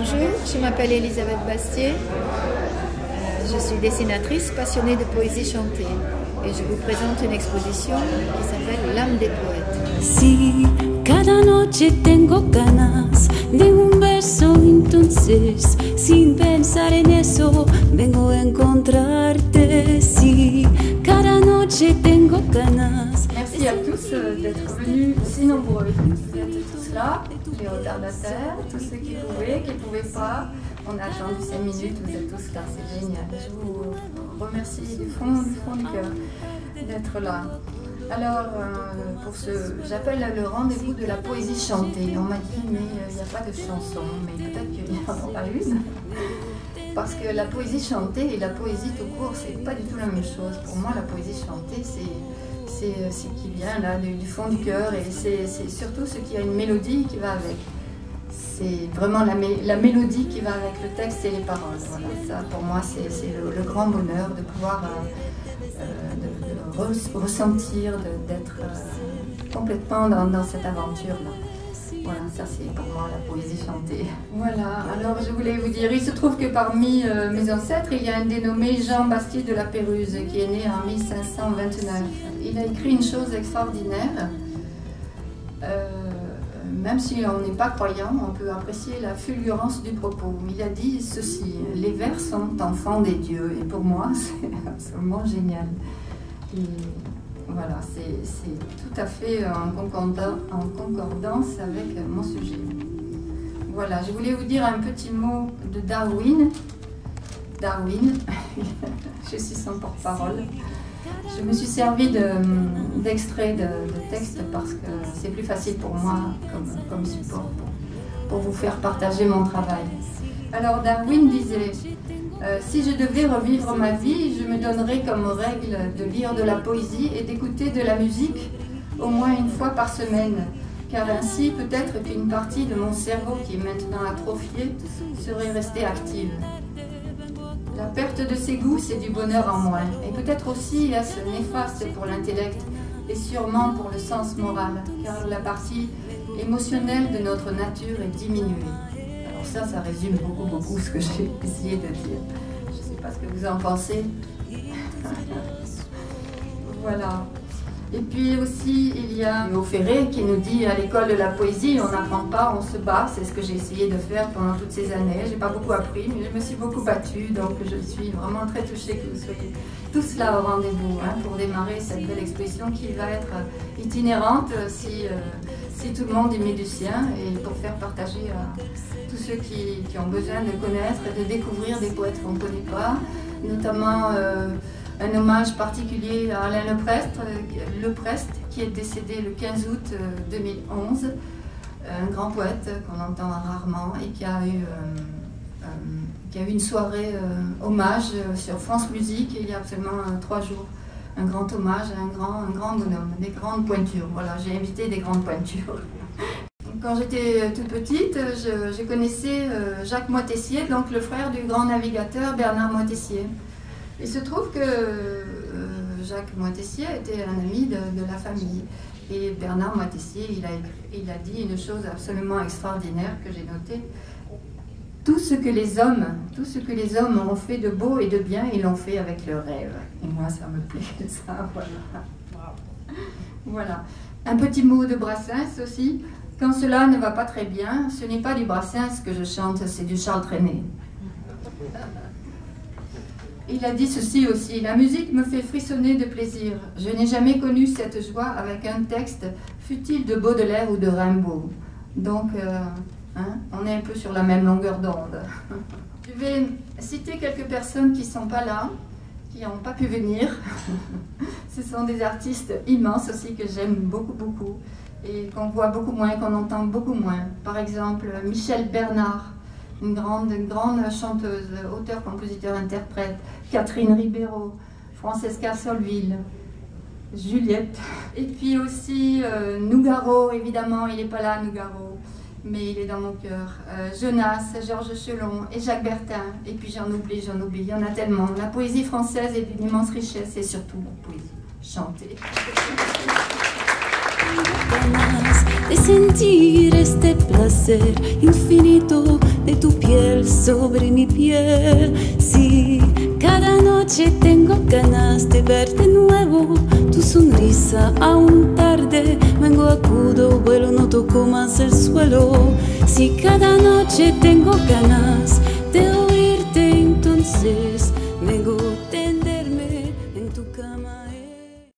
Bonjour, je m'appelle Elisabeth Bastier. Je suis dessinatrice passionnée de poésie chantée et je vous présente une exposition qui s'appelle L'âme des poètes. Si cada noche tengo ganas de un beso, entonces sin pensar en eso vengo a encontrarte. Si cada noche tengo ganas. Merci à tous d'être venus si nombreux. Vous êtes tous là, les retardataires, tous ceux qui pouvaient pas. On a attendu 5 minutes, vous êtes tous là, c'est génial. Je vous remercie du fond du cœur d'être là. Alors, j'appelle le rendez-vous de la poésie chantée. On m'a dit, mais il n'y a pas de chanson, mais peut-être qu'il y en aura une. Parce que la poésie chantée et la poésie tout court, c'est pas du tout la même chose. Pour moi, la poésie chantée, c'est ce qui vient là du fond du cœur et c'est surtout ce qui a une mélodie qui va avec. C'est vraiment la mélodie qui va avec le texte et les paroles. Voilà, ça pour moi c'est le grand bonheur de pouvoir ressentir, d'être complètement dans cette aventure-là. Voilà, ça c'est pour moi la poésie chantée. Voilà, alors je voulais vous dire, il se trouve que parmi mes ancêtres, il y a un dénommé Jean Bastier de la Péruse qui est né en 1529. Il a écrit une chose extraordinaire. Même si on n'est pas croyant, on peut apprécier la fulgurance du propos. Il a dit ceci: les vers sont enfants des dieux. Et pour moi, c'est absolument génial. Et voilà, c'est tout à fait en concordance avec mon sujet. Voilà, je voulais vous dire un petit mot de Darwin. Darwin, je suis son porte-parole. Je me suis servi d'extraits de texte parce que c'est plus facile pour moi comme support pour vous faire partager mon travail. Alors Darwin disait si je devais revivre ma vie, je me donnerais comme règle de lire de la poésie et d'écouter de la musique au moins une fois par semaine, car ainsi peut-être qu'une partie de mon cerveau qui est maintenant atrophiée serait restée active. La perte de ses goûts, c'est du bonheur en moins, et peut-être aussi est-ce néfaste pour l'intellect et sûrement pour le sens moral, car la partie émotionnelle de notre nature est diminuée. Alors ça résume beaucoup ce que j'ai essayé de dire. Je ne sais pas ce que vous en pensez. Voilà. Et puis aussi, il y a Léo Ferré qui nous dit à l'école de la poésie, on n'apprend pas, on se bat. C'est ce que j'ai essayé de faire pendant toutes ces années. J'ai pas beaucoup appris, mais je me suis beaucoup battue. Donc je suis vraiment très touchée que vous soyez tous là au rendez-vous pour démarrer cette belle exposition qui va être itinérante si tout le monde y met du sien et pour faire partager à tous ceux qui ont besoin de connaître et de découvrir des poètes qu'on ne connaît pas, notamment un hommage particulier à Alain Leprest, qui est décédé le 15 août 2011, un grand poète qu'on entend rarement et qui a eu une soirée hommage sur France Musique il y a absolument 3 jours. Un grand hommage à un grand bonhomme, des grandes pointures. Voilà, j'ai invité des grandes pointures. Quand j'étais toute petite, je connaissais Jacques Moitessier, donc le frère du grand navigateur Bernard Moitessier. Il se trouve que Jacques Moitessier était un ami de la famille. Et Bernard Moitessier, il a dit une chose absolument extraordinaire que j'ai notée. Tout ce que les hommes ont fait de beau et de bien, ils l'ont fait avec leurs rêves. Et moi, ça me plaît, ça, voilà. Voilà. Un petit mot de Brassens aussi. Quand cela ne va pas très bien, ce n'est pas du Brassens que je chante, c'est du Charles Trenet. Il a dit ceci aussi: la musique me fait frissonner de plaisir. Je n'ai jamais connu cette joie avec un texte, fût-il de Baudelaire ou de Rimbaud. Donc, on est un peu sur la même longueur d'onde. Je vais citer quelques personnes qui ne sont pas là, qui n'ont pas pu venir. Ce sont des artistes immenses aussi que j'aime beaucoup et qu'on voit beaucoup moins, qu'on entend beaucoup moins. Par exemple, Michel Bernard, une grande chanteuse, auteur, compositeur, interprète, Catherine Ribeiro, Francesca Solville, Juliette. Et puis aussi Nougaro, évidemment, il n'est pas là, Nougaro, mais il est dans mon cœur. Jonas, Georges Chelon et Jacques Bertin. Et puis j'en oublie, il y en a tellement. La poésie française est d'une immense richesse et surtout la poésie chantée. De sentir este placer infinito de tu piel. sobre mi piel. Sí, cada noche tengo ganas de ver de nuevo tu sonrisa. Aún tarde, vengo, acudo, vuelo, no toco más el suelo. Sí, cada noche tengo ganas